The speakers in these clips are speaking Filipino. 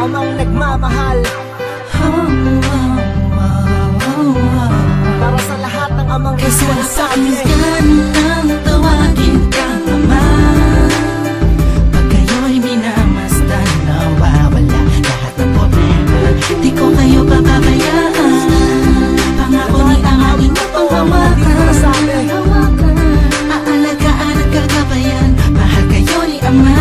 amang nagmamahal. Para sa lahat ng amang responsable, nang tawagin kang ama. Pag kayo'y minamasdan, nawawala lahat ng problema. Di ko kayo pababayaan. Pangako ni ama, inyo pang hawakan. Aalagaan at gagabayan. Mahal kayo ni ama,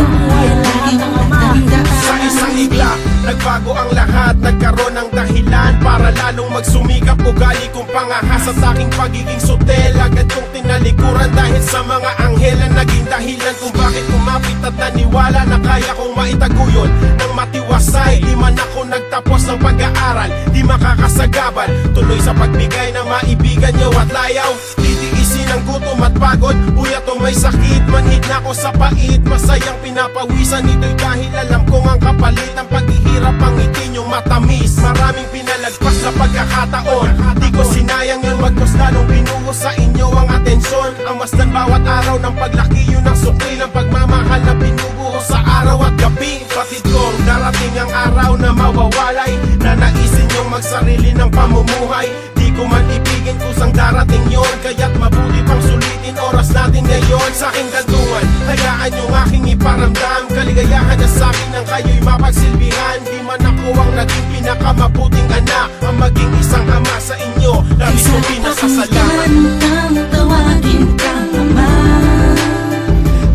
lagi nang tatandaan. Sa isang igla, nagbago ang lahat. Nagkaroon ng dahilan para lalong magsumikap. Ugali kong pangahas at aking pagiging sutel. Agad kong tinalikuran dahil sa mga anghel ang naging dahilan kung bakit kumapit at naniwala na kaya kong maitaguyod ng matiwasay. Di man ako nagtapos ng pag-aaral, di makakasagabal tuloy sa pagbigay ng maibigan nyo at layaw. Titiisin ang gutom at pagod, buyat o may sakit. Manhid na ako sa pait, masayang pinapawisan. Ito'y dahil alam kong ang kapalit ang paghihirap ang ngiti nyong matamis. Maraming pinalagpas sa pagkakataon, di ko sinayang yun. Magmos lalong binuhos sa inyo ang atensyon. Ang masdan bawat araw ng paglaki, yun ang sukli ng pagmamahal na binubuhos sa araw at gabi. Batid kong darating ang araw na mawawalay, na naisin nyong magsarili ng pamumuhay. Di ko man ibigin kusang darating yon, kaya't mabuti pang sulitin oras natin ngayon. Sa aking gantungan, hayaan yung aking iparamdam. Kaligayahan na sa akin ang kayo'y mapagsilbihan. Di man ako ang naging pinakamabuting anak, ang maging isang ama sa inyo, labis kong pinasasalamat. Nang tawagin kang ama.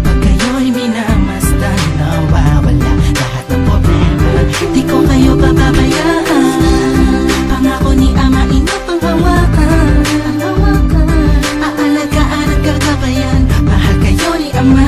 Pag kayo'y minamasdan, nawawala lahat ng problema. Di ko kayo pababayaan. Pangako ni ama, inyo pang hawakan. Aalagaan at gagabayan. Mahal kayo ni ama,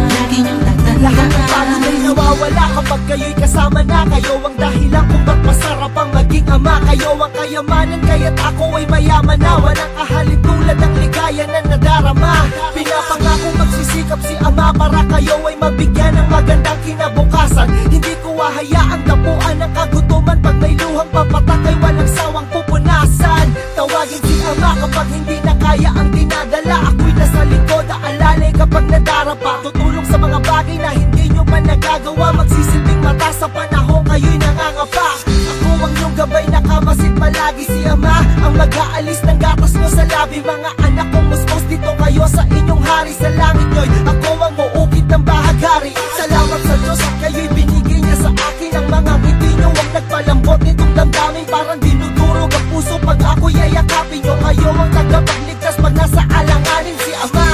lagi niyong lahat ng tatandaan. pagod ay nawawala kapag kayo'y kasama na. Kayo ang dahilan kung ba't masarap ang maging ama. Kayo ang kayamanan, kaya't ako ay mayaman na. Walang kahalin tulad ng ligaya na nadarama. Pinapangako magsisikap si ama para kayo ay mabigyan ng magandang kinabukasan. Hindi ko hahayaang dapuan ng kagutuman. Pag may luhang papatak ay walang sawang pupunasan. Tawagin si ama kapag hindi na kaya ang dinadala. Ako'y nasa likod, aalalay kapag nadarapa. Tutulong sa mga bagay na hindi nyo man nagagawa. Magsisilbing mata sa panahon kayo'y nangangapa. Ako ang iyong gabay, nakamasid palagi si ama, ang mag-aalis ng gatas nyo sa labi. Mga anak kong musmos, dito kayo sa inyong hari sa langit nyo'y ako ang muukit ng bahagari. Salamat sa Diyos at kayo'y binigay niya sa akin. Ang mga ngiti nyo ang nagpalambot nitong damdamin. Parang dinudurog ang puso pag ako'y yayakapin nyo. Kayo ang tagapagligtas pag nasa alanganin si ama,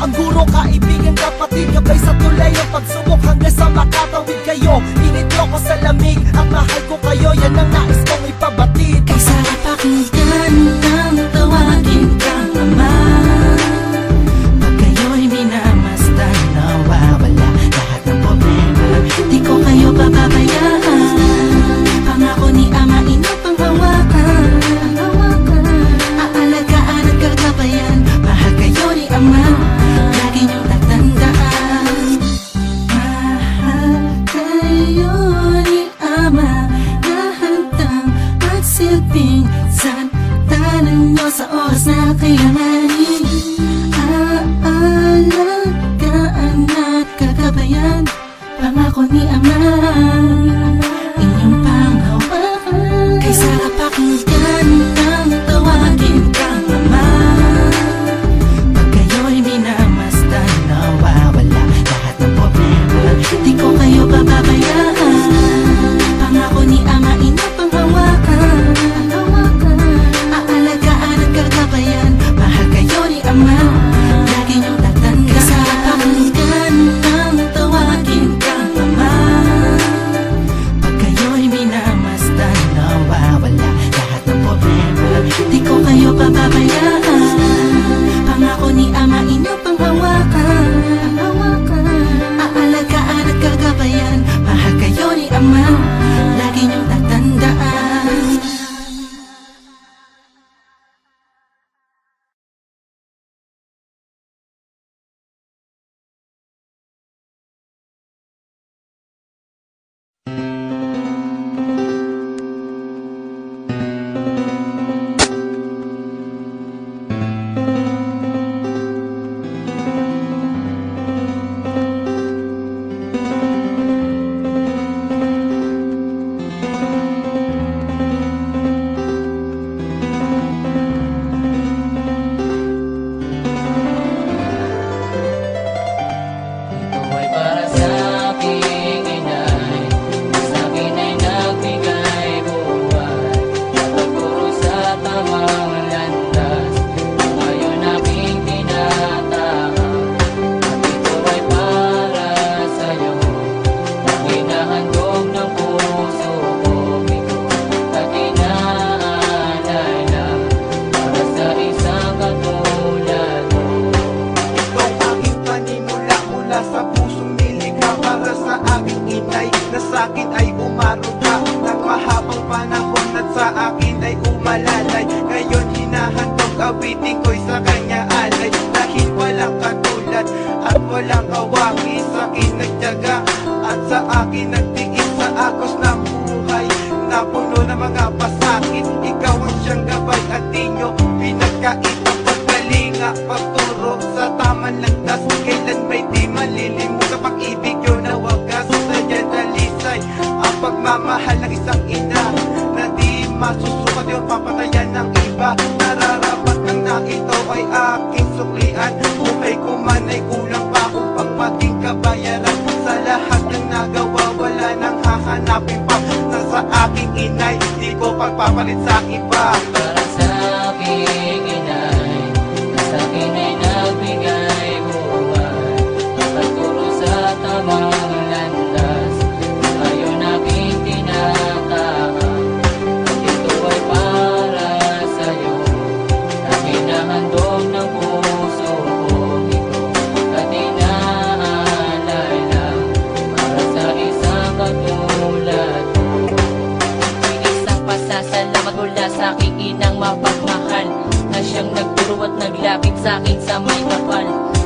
ang guro, kaibigan, kapatid, gabay sa tulay ang pagsubok hanggang sa makatawid kayo. Init nyo ko sa lamig at mahal ko kayo, yan ang nais kong ipabatid. Kay sarap pakinggan nang tawagin kang ama. Pag kayo'y minamasdan, nawawala lahat ng problema. Di ko kayo pababayaan. Pangako ni ama, inyo pang hawakan. Aalagaan at gagabayan. Mahal kayo ni ama, lagi niyong tatandaan. Mahal kayo ni ama, na handang magsilbing sandalan nyo sa oras na kailanganin. Aalagaan at gagabayan. Pangako ni ama, inyong panghawakan. Kay sarap pakinggan nang tawagin kang ama. Pag kayo'y minamasdan, nawawala lahat ng problema. Di ko kayo pababayaan. Pangako ni ama, inyo pang hawakan. Aalagaan at gagabayan. Mahal kayo ni ama, lagi niyong tatandaan. Kay sarap pakinggan nang tawagin kang ama. Pag kayo'y minamasdan, nawawala lahat ng Nais ang pagkalinga, pagturo sa tamang landas. Kailan ba'y di malilimot sa pag-ibig yun na wagas. Sadya dalisay ang pagmamahal ng isang ina na di masusukat yung papatayan ng iba. Nararapat lang na ito ay aking suklian. Buhay ko man ay kulang pa kung pang maging kabayaran. Sa lahat ng nagawa wala nang hahanapin pa. Nasa aking inay, di ko pagpapalit sa iba. Para sa aking inay, sa akin ay nagbigay buhay at nagturo sa tamang landas. Ngayon aking tinataka, at ito ay para sa'yo. Akin nahandog ng puso ko ito, at inaalay lang para sa isang katulad mo. Isang pasasalamat mula sa aking inang mapagmahal, na siyang nagturo at naglapit sa akin sa may kapal.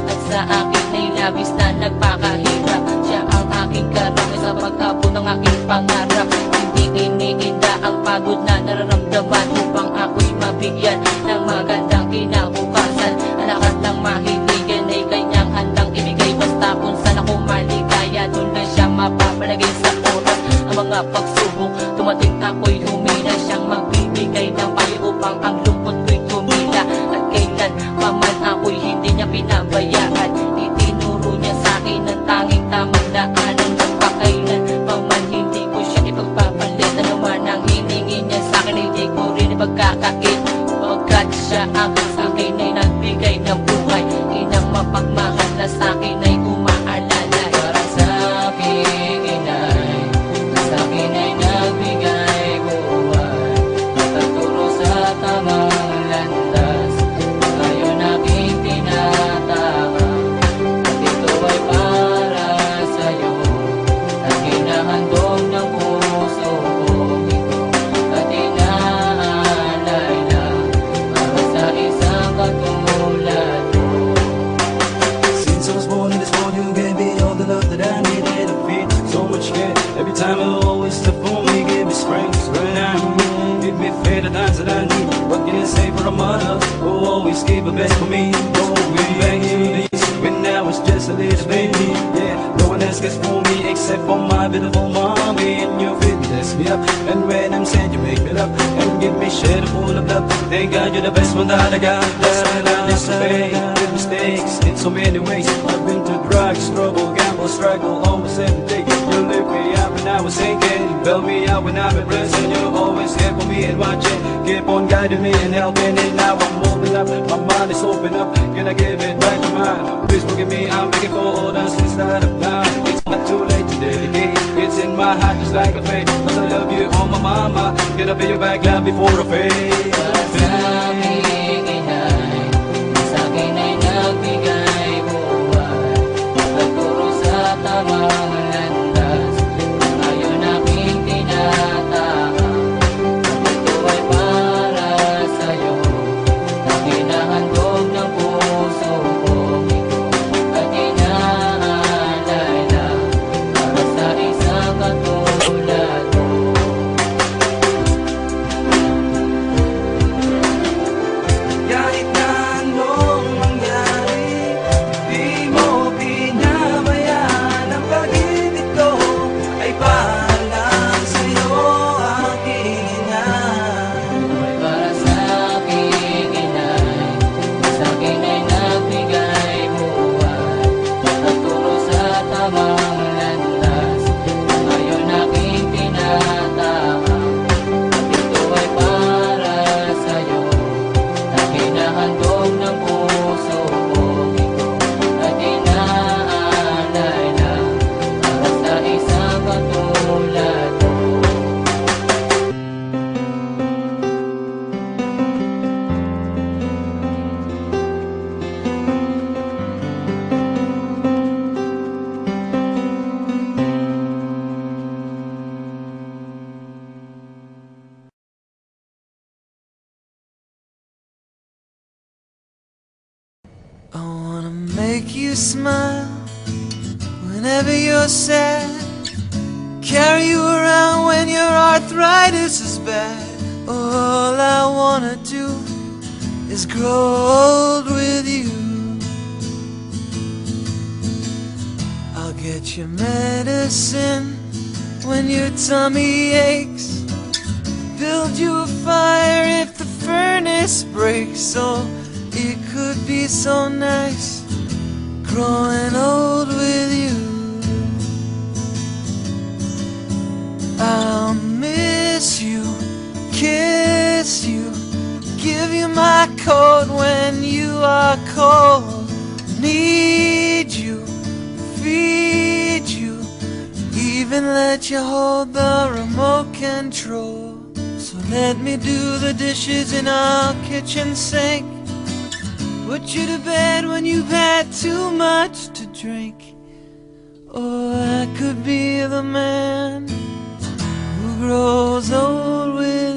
At sa akin ay labis na nagpakahirap. Siya ang aking karamay sa pag-abot ng aking pangarap. Hindi iniinda ang pagod na nararamdaman upang ako'y mabigyan ng magandang kinabukasan. Ang lahat ng mahiligan ay kanyang handang ibigay. Basta kung saan ako maligaya, doon na siya mapapalagay sa oras. Ang mga pagsubok dumating ako'y humina, siyang magbibigay ng payo upang ang lungkot ko'y tumila. At kailan paman ako'y hindi niya pinabayaan, itinuro niya sa akin ang tanging tamang daanan. Magpakailan paman hindi ko siya ipagpapalit. Ano man ang hiningi niya sa akin, hindi ko rin ipagkakait. Pagkat siya ang sa akin ay nagbigay ng buhay, inang mapagmahal na sa akin ay umaalala. Para sa aking inay, sa akin ay nagbigay buhay at nagturo sa tamang landas. Ngayon aking tinataka, at ito ay para sa'yo. Aking nahandog ng puso ko ito, at inaalay lang para sa isang katulad mo. Since I was born in this world, you gave me all the love that I needed to feel so much care. Every time you always step for me, give me strength when I'm weak. Give me faith the times that I need. What can I say for a mother who always gave the best for me? Going back to this when I was just a little baby. Yeah, no one else cares for me except for my beautiful mommy. And you fitness me up, and when I'm sad, you make me laugh and give me shit full of love. Thank God you're the best one that I got. That I learned this way. With mistakes in so many ways. I've been through drugs, trouble, gamble, struggle, almost every day. You lift me up when I was sinking, bail me out when I'm in prison. You always here for me and watching, keep on guiding me and helping. And now I'm moving up, my mind is open up. Can I give it back to mine? Please forgive me, I'm begging for all the sins that I've done. It's not too late to dedicate. It's in my heart just like a faith. Cause I love you, oh my mama. Gonna be your back love before I fade. Para sa aking inay, sa akin ay nagbigay buhay at nagturo sa tamang landas. Ngayon aking tinataka, at ito ay para sa'yo. Aking nahandog ng puso ko ito, at inaalay lang para sa isang katulad mo. Kahit na anong mangyari, di mo pinabayaan. Ang pag-ibig ko ay para lang sa'yo, aking inay. Para sa aking inay, sa akin ay nagbigay buhay at nagturo sa tamang landas. Ngayon aking tinataka, at ito ay para sa'yo. Aking nahandog ng puso ko ito, at inaalay lang para sa isang katulad mo. I wanna make you smile whenever you're sad. Carry you around when your arthritis is bad. All I wanna do is grow old with you. I'll get you medicine when your tummy aches, build you a fire if the furnace breaks. Oh, it could be so nice growing old with you. I'll miss you, kiss you, give you my coat when you are cold. Need you, feed you, even let you hold the remote control. So let me do the dishes in our kitchen sink, put you to bed when you've had too much to drink. Or I could be the man who grows old with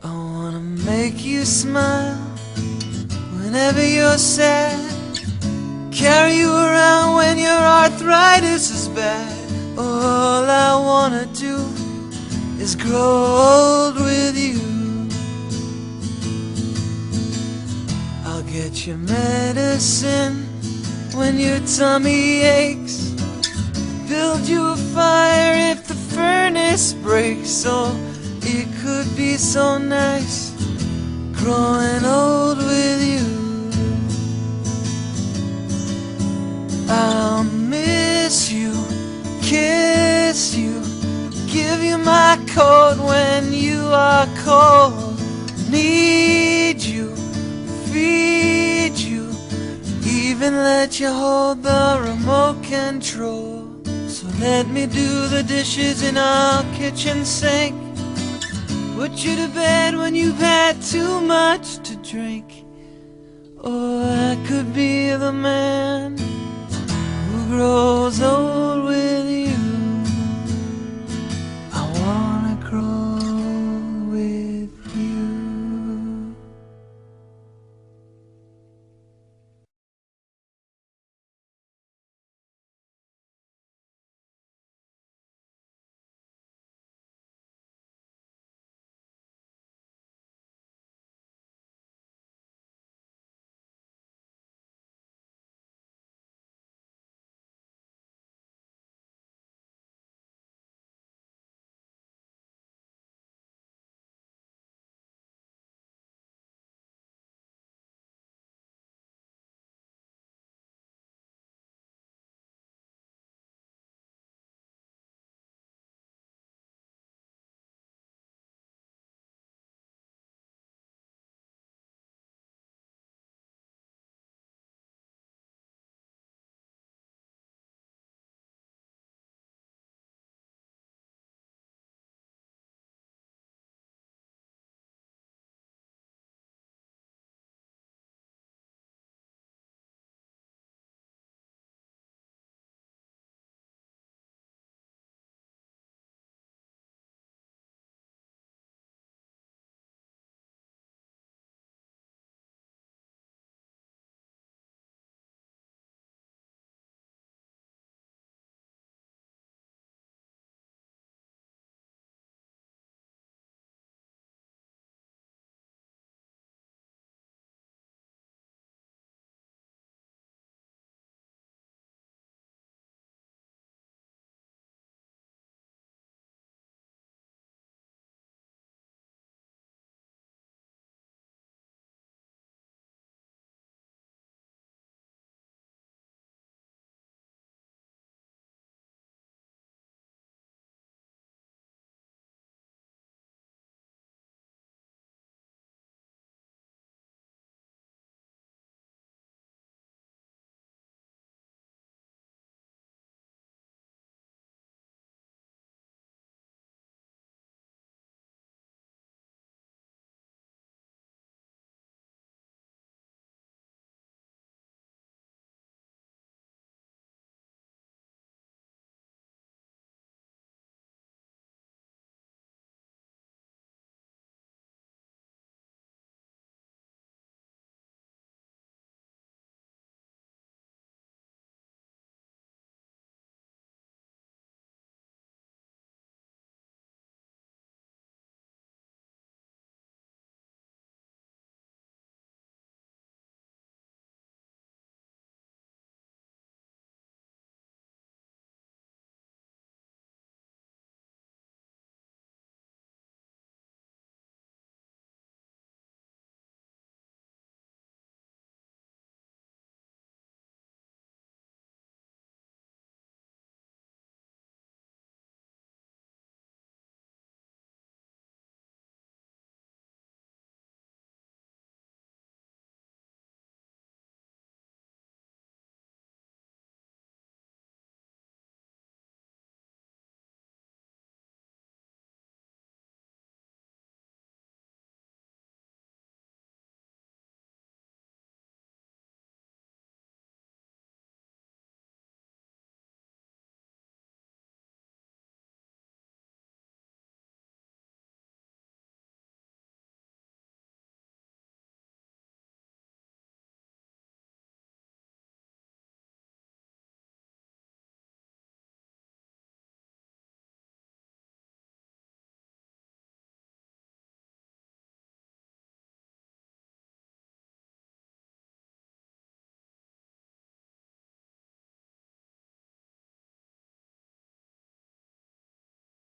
I wanna make you smile whenever you're sad. Carry you around when your arthritis is bad. All I wanna do is grow old with you. I'll get you medicine when your tummy aches. Build you a fire if the furnace breaks. Oh, it could be so nice growing old with you. I'll miss you, kiss you, give you my coat when you are cold. Need you, feed you, even let you hold the remote control. So let me do the dishes in our kitchen sink, put you to bed when you've had too much to drink. Or I could be the man who grows old with you.